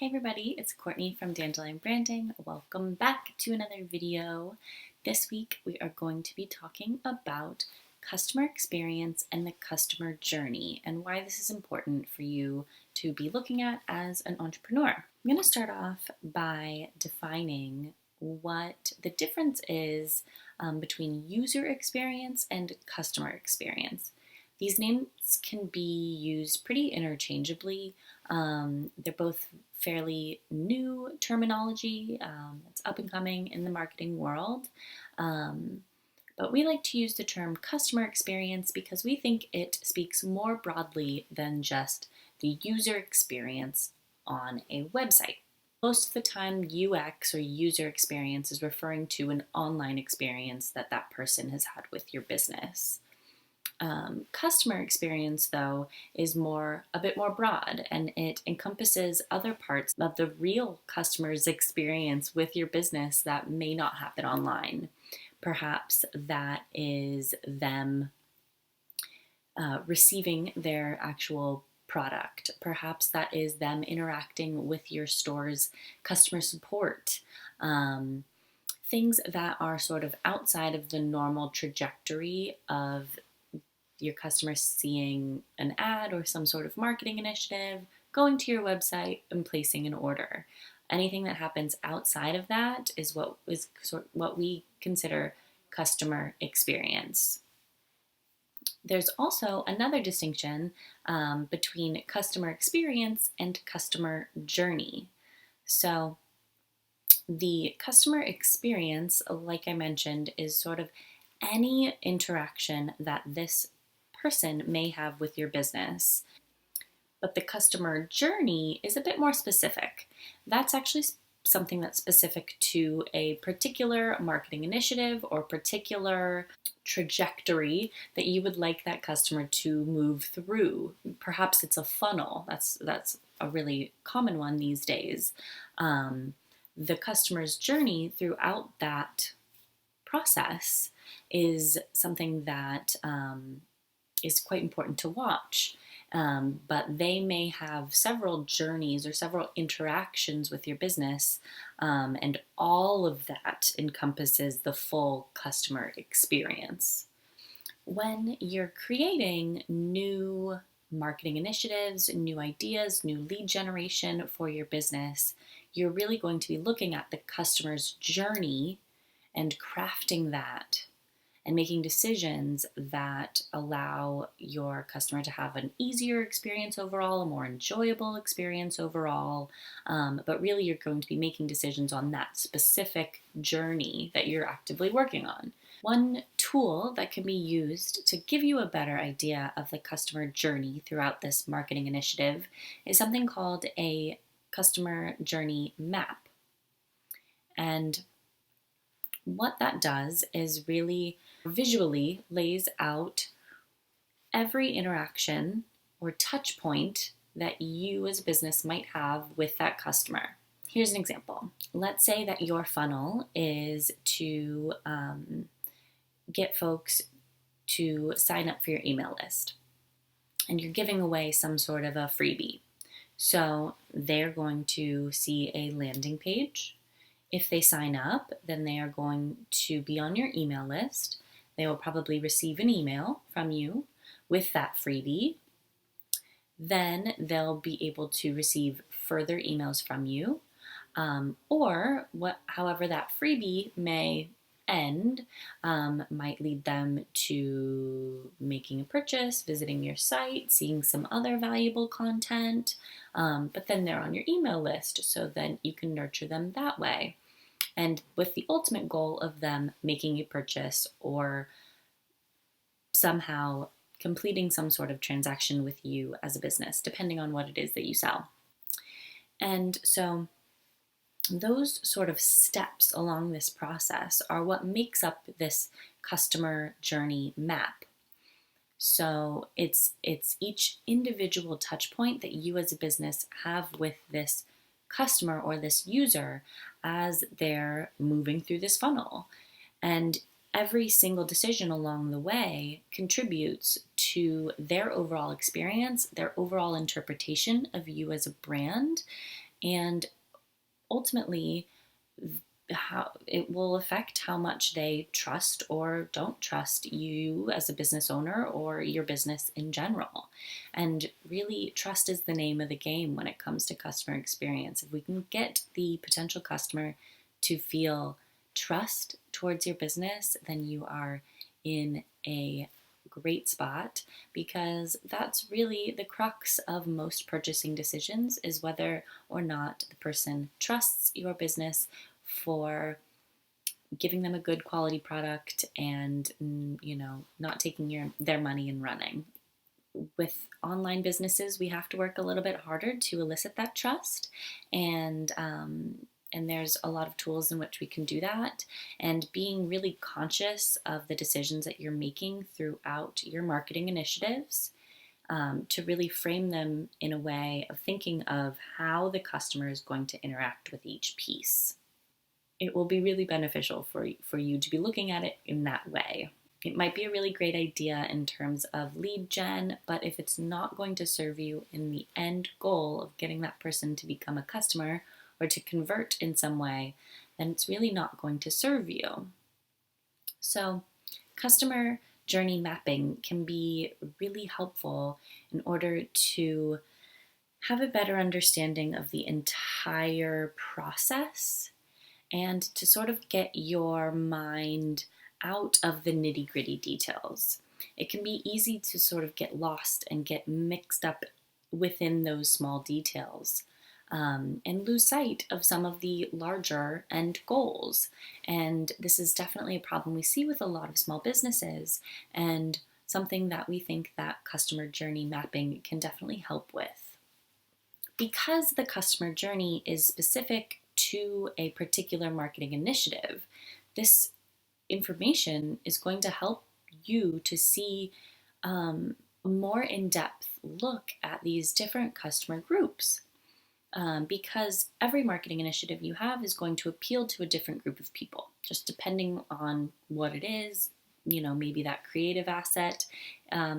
Hey everybody, it's Courtney from Dandelion Branding. Welcome back to another video. This week we are going to be talking about customer experience and the customer journey and why this is important for you to be looking at as an entrepreneur. I'm going to start off by defining what the difference is between user experience and customer experience. These names can be used pretty interchangeably. They're both fairly new terminology. It's up and coming in the marketing world. But we like to use the term customer experience because we think it speaks more broadly than just the user experience on a website. Most of the time, UX or user experience is referring to an online experience that person has had with your business. Customer experience, though, is a bit more broad, and it encompasses other parts of the real customer's experience with your business that may not happen online. Perhaps that is them receiving their actual product. Perhaps that is them interacting with your store's customer support. Things that are sort of outside of the normal trajectory of your customer seeing an ad or some sort of marketing initiative, going to your website and placing an order. Anything that happens outside of that is what we consider customer experience. There's also another distinction between customer experience and customer journey. So the customer experience, like I mentioned, is sort of any interaction that this person may have with your business. But the customer journey is a bit more specific. That's actually something that's specific to a particular marketing initiative or particular trajectory that you would like that customer to move through. Perhaps it's a funnel. That's a really common one these days. The customer's journey throughout that process is something that is quite important to watch. But they may have several journeys or several interactions with your business, and all of that encompasses the full customer experience. When you're creating new marketing initiatives, new ideas, new lead generation for your business, you're really going to be looking at the customer's journey and crafting that and making decisions that allow your customer to have an easier experience overall, a more enjoyable experience overall. But really, you're going to be making decisions on that specific journey that you're actively working on. One tool that can be used to give you a better idea of the customer journey throughout this marketing initiative is something called a customer journey map. And what that does is really visually lays out every interaction or touch point that you as a business might have with that customer. Here's an example. Let's say that your funnel is to get folks to sign up for your email list, and you're giving away some sort of a freebie. So they're going to see a landing page. If they sign up, then they are going to be on your email list. They will probably receive an email from you with that freebie. Then they'll be able to receive further emails from you, however that freebie may end, might lead them to making a purchase, visiting your site, seeing some other valuable content, but then they're on your email list, so then you can nurture them that way. And with the ultimate goal of them making a purchase or somehow completing some sort of transaction with you as a business, depending on what it is that you sell. And so those sort of steps along this process are what makes up this customer journey map. So it's each individual touch point that you as a business have with this customer or this user as they're moving through this funnel. And every single decision along the way contributes to their overall experience, their overall interpretation of you as a brand, And ultimately, how it will affect how much they trust or don't trust you as a business owner or your business in general. And really, trust is the name of the game when it comes to customer experience. If we can get the potential customer to feel trust towards your business, then you are in a great spot, because that's really the crux of most purchasing decisions, is whether or not the person trusts your business for giving them a good quality product and not taking their money and running. With online businesses, we have to work a little bit harder to elicit that trust, and there's a lot of tools in which we can do that. And being really conscious of the decisions that you're making throughout your marketing initiatives, to really frame them in a way of thinking of how the customer is going to interact with each piece. It will be really beneficial for you to be looking at it in that way. It might be a really great idea in terms of lead gen, but if it's not going to serve you in the end goal of getting that person to become a customer or to convert in some way, then it's really not going to serve you. So, customer journey mapping can be really helpful in order to have a better understanding of the entire process and to sort of get your mind out of the nitty-gritty details. It can be easy to sort of get lost and get mixed up within those small details, and lose sight of some of the larger end goals. And this is definitely a problem we see with a lot of small businesses, and something that we think that customer journey mapping can definitely help with. Because the customer journey is specific to a particular marketing initiative, this information is going to help you to see a more in-depth look at these different customer groups. Because every marketing initiative you have is going to appeal to a different group of people, just depending on what it is. Maybe that creative asset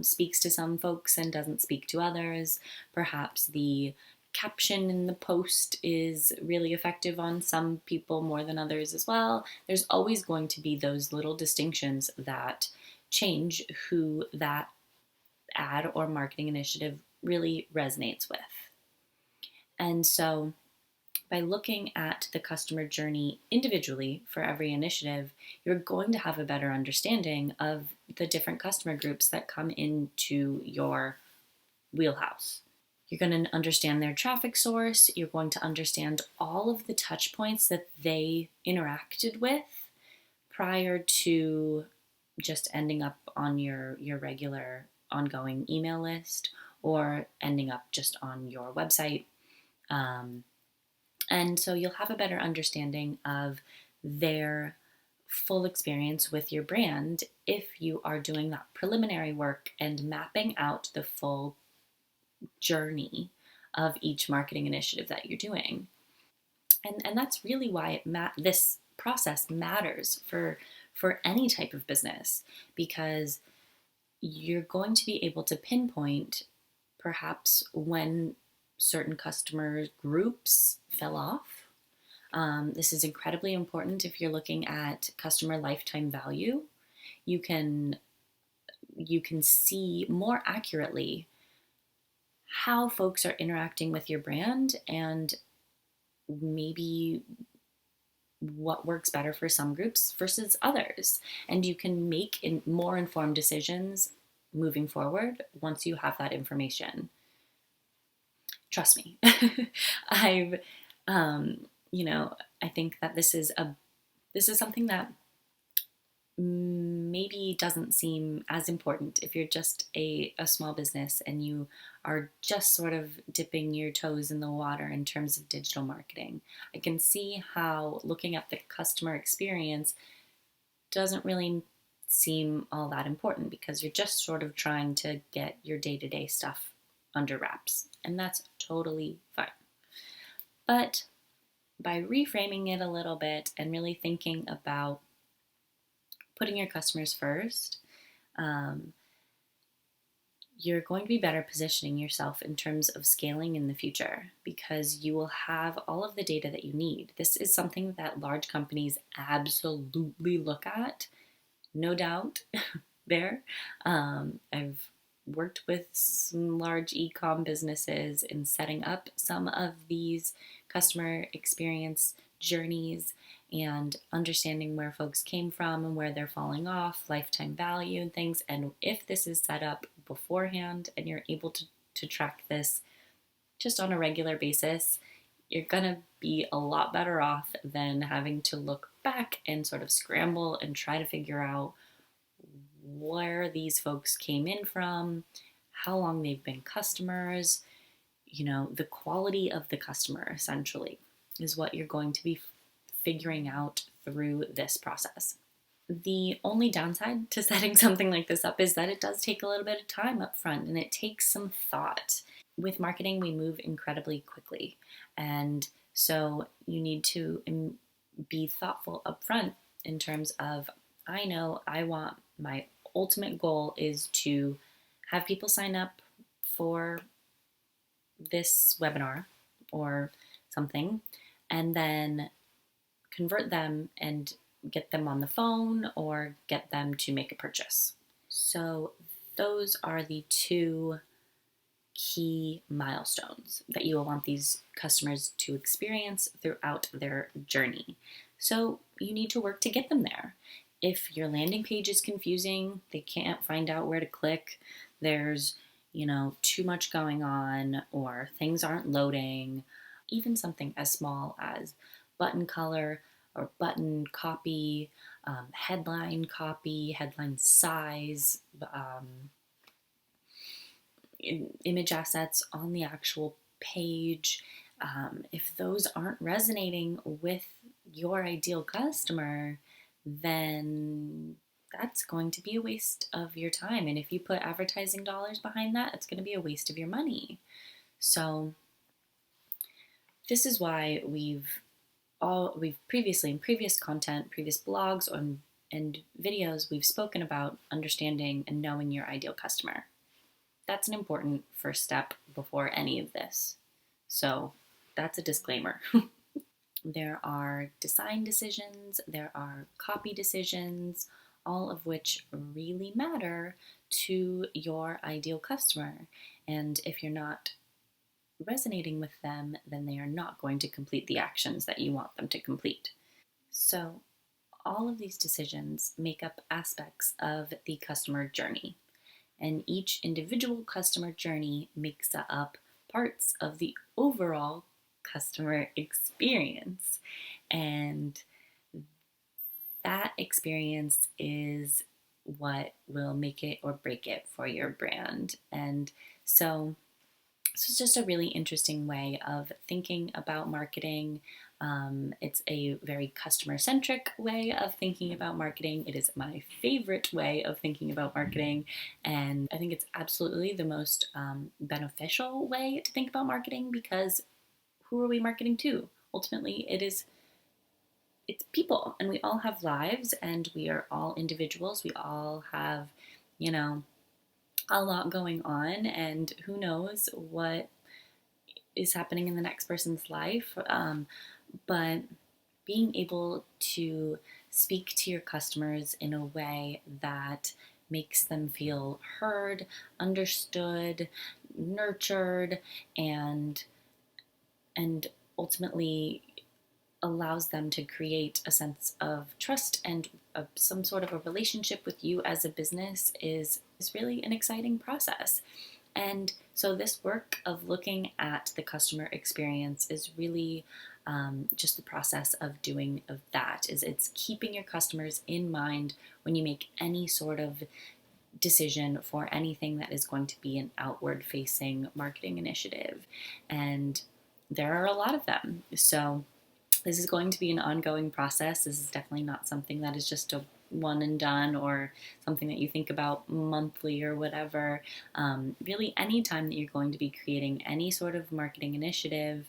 speaks to some folks and doesn't speak to others. Perhaps the caption in the post is really effective on some people more than others as well. There's always going to be those little distinctions that change who that ad or marketing initiative really resonates with. And so by looking at the customer journey individually for every initiative, you're going to have a better understanding of the different customer groups that come into your wheelhouse. You're going to understand their traffic source. You're going to understand all of the touch points that they interacted with prior to just ending up on your regular ongoing email list or ending up just on your website. And so you'll have a better understanding of their full experience with your brand if you are doing that preliminary work and mapping out the full journey of each marketing initiative that you're doing. And that's really why this process matters for any type of business, because you're going to be able to pinpoint perhaps when certain customer groups fell off. This is incredibly important if you're looking at customer lifetime value. You can see more accurately how folks are interacting with your brand and maybe what works better for some groups versus others. And you can make more informed decisions moving forward once you have that information. Trust me. I've, I think that this is something that maybe doesn't seem as important if you're just a small business and you are just sort of dipping your toes in the water in terms of digital marketing. I can see how looking at the customer experience doesn't really seem all that important, because you're just sort of trying to get your day-to-day stuff under wraps, and that's totally fine. But by reframing it a little bit and really thinking about putting your customers first, you're going to be better positioning yourself in terms of scaling in the future because you will have all of the data that you need. This is something that large companies absolutely look at, no doubt there. I've worked with some large e-com businesses in setting up some of these customer experience journeys and understanding where folks came from and where they're falling off, lifetime value and things. And if this is set up beforehand and you're able to track this just on a regular basis, you're gonna be a lot better off than having to look back and sort of scramble and try to figure out where these folks came in from, how long they've been customers, the quality of the customer essentially is what you're going to be figuring out through this process. The only downside to setting something like this up is that it does take a little bit of time up front and it takes some thought. With marketing, we move incredibly quickly. And so you need to be thoughtful up front in terms of, I know I want my ultimate goal is to have people sign up for this webinar or something, and then convert them and get them on the phone or get them to make a purchase. So those are the two key milestones that you will want these customers to experience throughout their journey. So you need to work to get them there. If your landing page is confusing, they can't find out where to click, there's too much going on, or things aren't loading, even something as small as button color or button copy, headline copy, headline size, image assets on the actual page. If those aren't resonating with your ideal customer, then that's going to be a waste of your time. And if you put advertising dollars behind that, it's going to be a waste of your money. So this is why we've previously in previous content, previous blogs and videos, we've spoken about understanding and knowing your ideal customer. That's an important first step before any of this. So that's a disclaimer. There are design decisions, there are copy decisions, all of which really matter to your ideal customer. And if you're not resonating with them, then they are not going to complete the actions that you want them to complete. So all of these decisions make up aspects of the customer journey. And each individual customer journey makes up parts of the overall customer experience. And that experience is what will make it or break it for your brand. And so this is just a really interesting way of thinking about marketing. It's a very customer-centric way of thinking about marketing. It is my favorite way of thinking about marketing, and I think it's absolutely the most beneficial way to think about marketing, because who are we marketing to? Ultimately, it's people, and we all have lives, and we are all individuals. We all have, a lot going on, and who knows what is happening in the next person's life. But being able to speak to your customers in a way that makes them feel heard, understood, nurtured, and ultimately allows them to create a sense of trust and some sort of a relationship with you as a business is really an exciting process. And so this work of looking at the customer experience is really just the process of doing of that. It's keeping your customers in mind when you make any sort of decision for anything that is going to be an outward facing marketing initiative. And there are a lot of them. So this is going to be an ongoing process. This is definitely not something that is just a one and done, or something that you think about monthly or whatever. Really, anytime that you're going to be creating any sort of marketing initiative,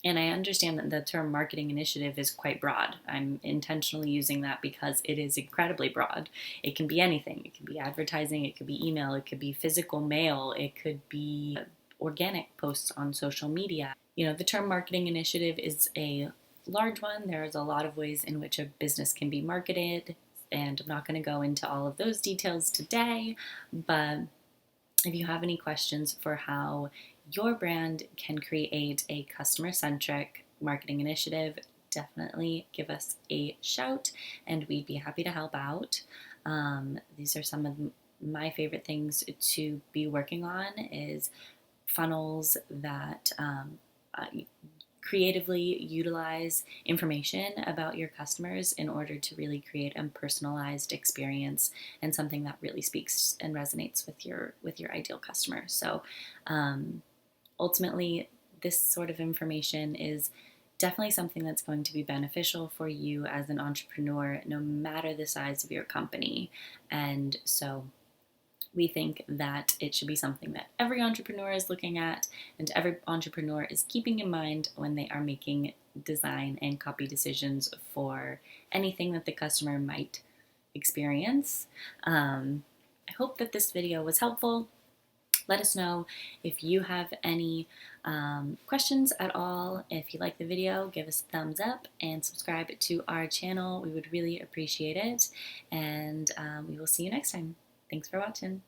And I understand that the term marketing initiative is quite broad. I'm intentionally using that because it is incredibly broad. It can be anything. It can be advertising, it could be email, it could be physical mail, it could be organic posts on social media. You know, the term marketing initiative is a large one. There's a lot of ways in which a business can be marketed, and I'm not going to go into all of those details today, but if you have any questions for how your brand can create a customer centric marketing initiative, definitely give us a shout and we'd be happy to help out. These are some of my favorite things to be working on is funnels that creatively utilize information about your customers in order to really create a personalized experience and something that really speaks and resonates with your ideal customer. So ultimately, this sort of information is definitely something that's going to be beneficial for you as an entrepreneur, no matter the size of your company. And so we think that it should be something that every entrepreneur is looking at and every entrepreneur is keeping in mind when they are making design and copy decisions for anything that the customer might experience. I hope that this video was helpful. Let us know if you have any questions at all. If you like the video, give us a thumbs up and subscribe to our channel. We would really appreciate it. And we will see you next time. Thanks for watching.